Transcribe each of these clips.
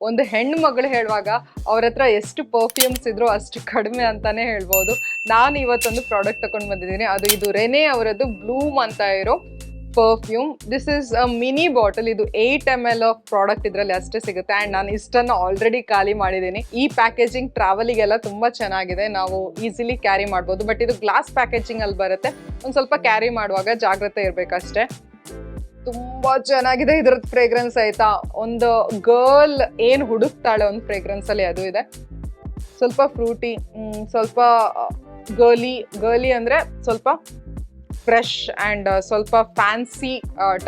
ಒಂದು ಹೆಣ್ಣು ಮಗಳು ಹೇಳುವಾಗ ಅವ್ರ ಹತ್ರ ಎಷ್ಟು ಪರ್ಫ್ಯೂಮ್ಸ್ ಇದ್ರು ಅಷ್ಟು ಕಡಿಮೆ ಅಂತಾನೆ ಹೇಳ್ಬೋದು. ನಾನು ಇವತ್ತೊಂದು ಪ್ರಾಡಕ್ಟ್ ತಗೊಂಡು ಬಂದಿದ್ದೀನಿ. ಇದು ರೆನೆ ಅವರದ್ದು ಬ್ಲೂಮ್ ಅಂತ ಇರೋ perfume. This is a mini bottle. ಇದು 8 ml ಆಫ್ ಪ್ರಾಡಕ್ಟ್ ಇದರಲ್ಲಿ ಅಷ್ಟೇ ಸಿಗುತ್ತೆ. ಆ್ಯಂಡ್ ನಾನು ಇಷ್ಟನ್ನು ಆಲ್ರೆಡಿ ಖಾಲಿ ಮಾಡಿದ್ದೀನಿ. ಈ ಪ್ಯಾಕೇಜಿಂಗ್ ಟ್ರಾವೆಲಿಗೆಲ್ಲ ತುಂಬ ಚೆನ್ನಾಗಿದೆ, ನಾವು ಈಸಿಲಿ ಕ್ಯಾರಿ ಮಾಡ್ಬೋದು. ಬಟ್ ಇದು ಗ್ಲಾಸ್ ಪ್ಯಾಕೇಜಿಂಗ್ ಅಲ್ಲಿ ಬರುತ್ತೆ, ಒಂದು ಸ್ವಲ್ಪ ಕ್ಯಾರಿ ಮಾಡುವಾಗ ಜಾಗ್ರತೆ ಇರಬೇಕಷ್ಟೇ. ತುಂಬಾ ಚೆನ್ನಾಗಿದೆ ಇದ್ರದ್ದು ಫ್ರೇಗ್ರೆನ್ಸ್ ಆಯ್ತಾ. ಒಂದು ಗರ್ಲ್ ಏನ್ ಹುಡುಕ್ತಾಳೆ ಒಂದು ಫ್ರೇಗ್ರೆನ್ಸ್ ಅಲ್ಲಿ ಅದು ಇದೆ. ಸ್ವಲ್ಪ ಫ್ರೂಟಿ, ಸ್ವಲ್ಪ ಗರ್ಲಿ ಅಂದ್ರೆ ಸ್ವಲ್ಪ ಫ್ರೆಶ್ ಆ್ಯಂಡ್ ಸ್ವಲ್ಪ ಫ್ಯಾನ್ಸಿ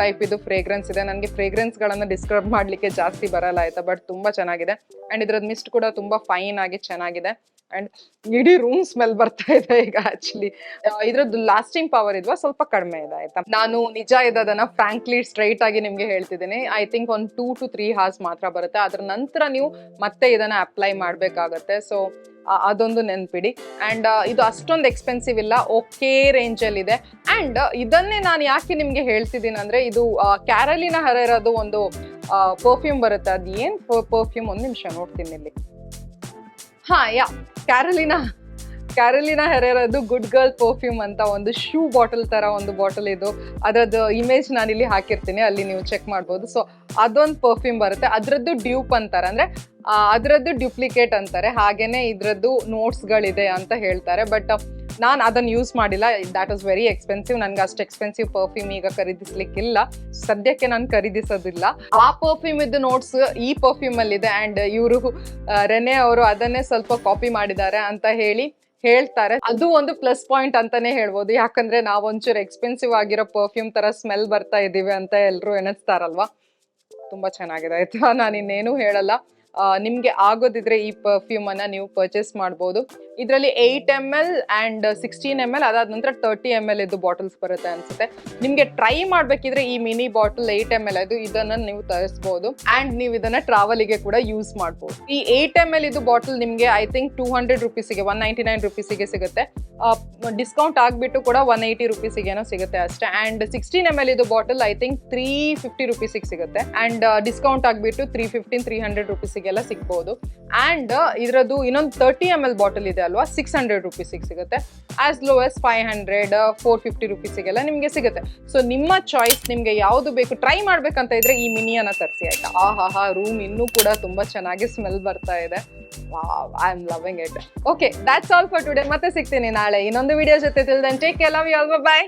ಟೈಪ್ ಇದು ಫ್ರೇಗ್ರೆನ್ಸ್ ಇದೆ. ನನಗೆ ಫ್ರೇಗ್ರೆನ್ಸ್ಗಳನ್ನು ಡಿಸ್ಕ್ರೈಬ್ ಮಾಡಲಿಕ್ಕೆ ಜಾಸ್ತಿ ಬರಲ್ಲ ಆಯ್ತಾ, ಬಟ್ ತುಂಬ ಚೆನ್ನಾಗಿದೆ. ಆ್ಯಂಡ್ ಇದ್ರದ್ದು ಮಿಸ್ಟ್ ಕೂಡ ತುಂಬ ಫೈನ್ ಆಗಿ ಚೆನ್ನಾಗಿದೆ. ಆ್ಯಂಡ್ ಇಡೀ ರೂಮ್ ಸ್ಮೆಲ್ ಬರ್ತಾ ಇದೆ ಈಗ. ಆಕ್ಚುಲಿ ಇದ್ರದ್ದು ಲಾಸ್ಟಿಂಗ್ ಪವರ್ ಇದ್ವಾ ಸ್ವಲ್ಪ ಕಡಿಮೆ ಇದೆ ಆಯ್ತಾ. ನಾನು ನಿಜ ಇದನ್ನ ಫ್ರಾಂಕ್ಲಿ ಸ್ಟ್ರೈಟ್ ಆಗಿ ನಿಮ್ಗೆ ಹೇಳ್ತಿದ್ದೀನಿ. ಐ ಥಿಂಕ್ ಒಂದು 2 to 3 hours ಮಾತ್ರ ಬರುತ್ತೆ. ಅದ್ರ ನಂತರ ನೀವು ಮತ್ತೆ ಇದನ್ನ ಅಪ್ಲೈ ಮಾಡಬೇಕಾಗತ್ತೆ. ಸೊ ಅದೊಂದು ನೆನ್ಪಿಡಿ. ಆ್ಯಂಡ್ ಇದು ಅಷ್ಟೊಂದು ಎಕ್ಸ್ಪೆನ್ಸಿವ್ ಇಲ್ಲ, ಓಕೆ ರೇಂಜಲ್ಲಿ ಇದೆ. ಆ್ಯಂಡ್ ಇದನ್ನೇ ನಾನು ಯಾಕೆ ನಿಮಗೆ ಹೇಳ್ತಿದ್ದೀನಿ ಅಂದರೆ, ಇದು ಕ್ಯಾರಲಿನಾ ಹೆರೆರಾದು ಒಂದು ಪರ್ಫ್ಯೂಮ್ ಬರುತ್ತೆ. ಅದು ಏನು ಪರ್ಫ್ಯೂಮ್ ಒಂದು ನಿಮಿಷ ನೋಡ್ತೀನಿ ಇಲ್ಲಿ. ಕ್ಯಾರಲಿನಾ ಹೆರೆರಾದು ಗುಡ್ ಗರ್ಲ್ ಪರ್ಫ್ಯೂಮ್ ಅಂತ ಒಂದು ಶೂ ಬಾಟಲ್ ತರ ಒಂದು ಬಾಟಲ್ ಇದು. ಅದರದ್ದು ಇಮೇಜ್ ನಾನಿಲ್ಲಿ ಹಾಕಿರ್ತೀನಿ, ಅಲ್ಲಿ ನೀವು ಚೆಕ್ ಮಾಡ್ಬೋದು. ಸೊ ಅದೊಂದು ಪರ್ಫ್ಯೂಮ್ ಬರುತ್ತೆ. ಅದರದ್ದು ಡ್ಯೂಪ್ ಅಂತಾರೆ, ಅಂದ್ರೆ ಅದರದ್ದು ಡ್ಯೂಪ್ಲಿಕೇಟ್ ಅಂತಾರೆ. ಹಾಗೇನೆ ಇದ್ರದ್ದು ನೋಟ್ಸ್ಗಳಿದೆ ಅಂತ ಹೇಳ್ತಾರೆ. ಬಟ್ ನಾನು ಅದನ್ನು ಯೂಸ್ ಮಾಡಿಲ್ಲ. That was very expensive. ನನಗೆ ಅಷ್ಟು ಎಕ್ಸ್ಪೆನ್ಸಿವ್ ಪರ್ಫ್ಯೂಮ್ ಈಗ ಖರೀದಿಸ್ಲಿಕ್ಕಿಲ್ಲ, ಸದ್ಯಕ್ಕೆ ನಾನು ಖರೀದಿಸೋದಿಲ್ಲ. ಆ ಪರ್ಫ್ಯೂಮ್ ಇದ್ದು ನೋಟ್ಸ್ ಈ ಪರ್ಫ್ಯೂಮ್ ಅಲ್ಲಿ ಇದೆ. ಆ್ಯಂಡ್ ಇವರು ರೆನೆ ಅವರು ಅದನ್ನೇ ಸ್ವಲ್ಪ ಕಾಪಿ ಮಾಡಿದ್ದಾರೆ ಅಂತ ಹೇಳ್ತಾರೆ. ಅದು ಒಂದು ಪ್ಲಸ್ ಪಾಯಿಂಟ್ ಅಂತಾನೆ ಹೇಳ್ಬೋದು. ಯಾಕಂದ್ರೆ ನಾವು ಒಂಚೂರು ಎಕ್ಸ್ಪೆನ್ಸಿವ್ ಆಗಿರೋ ಪರ್ಫ್ಯೂಮ್ ತರ ಸ್ಮೆಲ್ ಬರ್ತಾ ಇದೀವಿ ಅಂತ ಎಲ್ಲರೂ ಎಣಿಸ್ತಾರಲ್ವಾ. ತುಂಬಾ ಚೆನ್ನಾಗಿದೆ ಆಯ್ತಾ, ನಾನು ಇನ್ನೇನು ಹೇಳಲ್ಲ. ನಿಮಗೆ ಆಗೋದಿದ್ರೆ ಈ ಪರ್ಫ್ಯೂಮ್ ಅನ್ನ ನೀವು ಪರ್ಚೇಸ್ ಮಾಡ್ಬೋದು. ಇದರಲ್ಲಿ 8 ml ಆ್ಯಂಡ್ 16 ml, ಅದಾದ ನಂತರ 30 ml ಇದು ಬಾಟಲ್ಸ್ ಬರುತ್ತೆ ಅನ್ಸುತ್ತೆ. ನಿಮಗೆ ಟ್ರೈ ಮಾಡ್ಬೇಕಿದ್ರೆ ಈ ಮಿನಿ ಬಾಟಲ್ 8 ml ಇದನ್ನ ನೀವು ತರಿಸ್ಬೋದು. ಆ್ಯಂಡ್ ನೀವು ಇದನ್ನ ಟ್ರಾವೆಲಿಗೆ ಕೂಡ ಯೂಸ್ ಮಾಡ್ಬೋದು. ಈ 8 ml ಇದು ಬಾಟಲ್ ನಿಮಗೆ ಐ ಥಿಂಕ್ 200 rupeesಗೆ 199 rupeesಗೆ ಸಿಗುತ್ತೆ. ಡಿಸ್ಕೌಂಟ್ ಆಗಿಬಿಟ್ಟು ಕೂಡ 180 rupeesಗೇನೋ ಸಿಗುತ್ತೆ ಅಷ್ಟೇ. ಆ್ಯಂಡ್ 16 ml ಇದು ಬಾಟಲ್ ಐ ಥಿಂಕ್ 350 rupeesಗೆ ಸಿಗುತ್ತೆ. ಆ್ಯಂಡ್ ಡಿಸ್ಕೌಂಟ್ ಆಗಿಬಿಟ್ಟು 350-300 rupeesಗೆಲ್ಲ ಸಿಗ್ಬೋದು. ಆ್ಯಂಡ್ ಇದರದ್ದು ಇನ್ನೊಂದು 30 ml ಬಾಟಲ್ ಇದೆ ಅಲ್ವಾ, 600 rupeesಗೆ ಸಿಗುತ್ತೆ. ಆಸ್ ಲೋ ಆಸ್ 500-450 rupeesಗೆಲ್ಲ ನಿಮಗೆ ಸಿಗುತ್ತೆ. ಸೊ ನಿಮ್ಮ ಚಾಯ್ಸ್, ನಿಮಗೆ ಯಾವುದು ಬೇಕು ಟ್ರೈ ಮಾಡ್ಬೇಕಂತ ಇದ್ರೆ ಈ ಮಿನಿಯನ್ನ ತರಿಸಿ ಆಯ್ತಾ. ರೂಮ್ ಇನ್ನೂ ಕೂಡ ತುಂಬಾ ಚೆನ್ನಾಗಿ ಸ್ಮೆಲ್ ಬರ್ತಾ ಇದೆ. I am loving it. Okay, that's all for today. ಮತ್ತೆ ಸಿಗ್ತೀನಿ ನಾಳೆ ಇನ್ನೊಂದು ವಿಡಿಯೋ ಜೊತೆ. Till then take care, love you all, by.